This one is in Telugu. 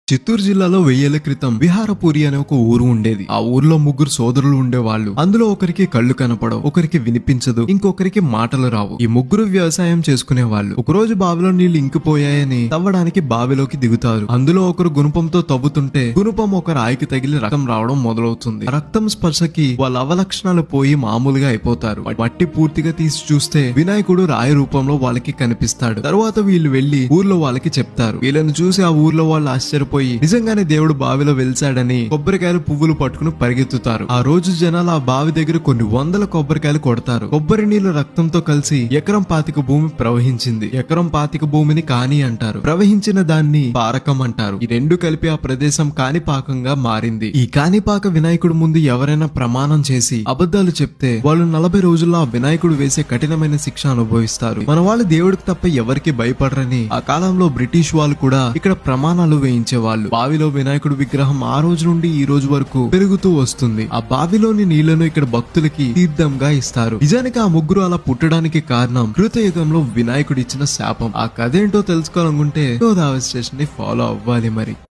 చిత్తూరు జిల్లాలో 1000 ఏళ్ల క్రితం విహారపురి అనే ఒక ఊరు ఉండేది. ఆ ఊర్లో ముగ్గురు సోదరులు ఉండేవాళ్ళు. అందులో ఒకరికి కళ్ళు కనపడవు, ఒకరికి వినిపించదు, ఇంకొకరికి మాటలు రావు. ఈ ముగ్గురు వ్యవసాయం చేసుకునే వాళ్ళు. ఒకరోజు బావిలో నీళ్లు ఇంకిపోయాయని తవ్వడానికి బావిలోకి దిగుతారు. అందులో ఒకరు గుణపంతో తవ్వుతుంటే గుణపం ఒక రాయికి తగిలి రక్తం రావడం మొదలవుతుంది. రక్తం స్పర్శకి వాళ్ళ అవలక్షణాలు పోయి మామూలుగా అయిపోతారు. మట్టి పూర్తిగా తీసి చూస్తే వినాయకుడు రాయి రూపంలో వాళ్ళకి కనిపిస్తాడు. తర్వాత వీళ్ళు వెళ్లి ఊర్లో వాళ్ళకి చెప్తారు. వీళ్ళని చూసి ఆ ఊర్లో వాళ్ళు ఆశ్చర్యపోయి నిజంగానే దేవుడు బావిలో వెలిసాడని కొబ్బరికాయలు పువ్వులు పట్టుకుని పరిగెత్తుతారు. ఆ రోజు జనాలు ఆ బావి దగ్గర కొన్ని వందల కొబ్బరికాయలు కొడతారు. కొబ్బరి నీళ్లు రక్తంతో కలిసి ఎకరం 25 భూమి ప్రవహించింది. ఎకరం 25 భూమిని కాని అంటారు. ప్రవహించిన దాన్ని పారకం అంటారు. ఈ రెండు కలిపి ఆ ప్రదేశం కాణిపాకంగా మారింది. ఈ కాణిపాక వినాయకుడు ముందు ఎవరైనా ప్రమాణం చేసి అబద్ధాలు చెప్తే వాళ్ళు 40 రోజుల్లో ఆ వినాయకుడు వేసే కఠినమైన శిక్ష అనుభవిస్తారు. మన వాళ్ళు దేవుడికి తప్ప ఎవరికి భయపడరని ఆ కాలంలో బ్రిటిష్ వాళ్ళు కూడా ఇక్కడ ప్రమాణాలు వేయించేవాళ్ళు. బావిలో వినాయకుడు విగ్రహం ఆ రోజు నుండి ఈ రోజు వరకు పెరుగుతూ వస్తుంది. ఆ బావిలోని నీళ్లను ఇక్కడ భక్తులకి తీర్థంగా ఇస్తారు. నిజానికి ఆ ముగ్గురు అలా పుట్టడానికి కారణం కృతయుగంలో వినాయకుడు ఇచ్చిన శాపం. ఆ కథ ఏంటో తెలుసుకోవాలనుకుంటే గోదావరి స్టేషన్ ని ఫాలో అవ్వాలి మరి.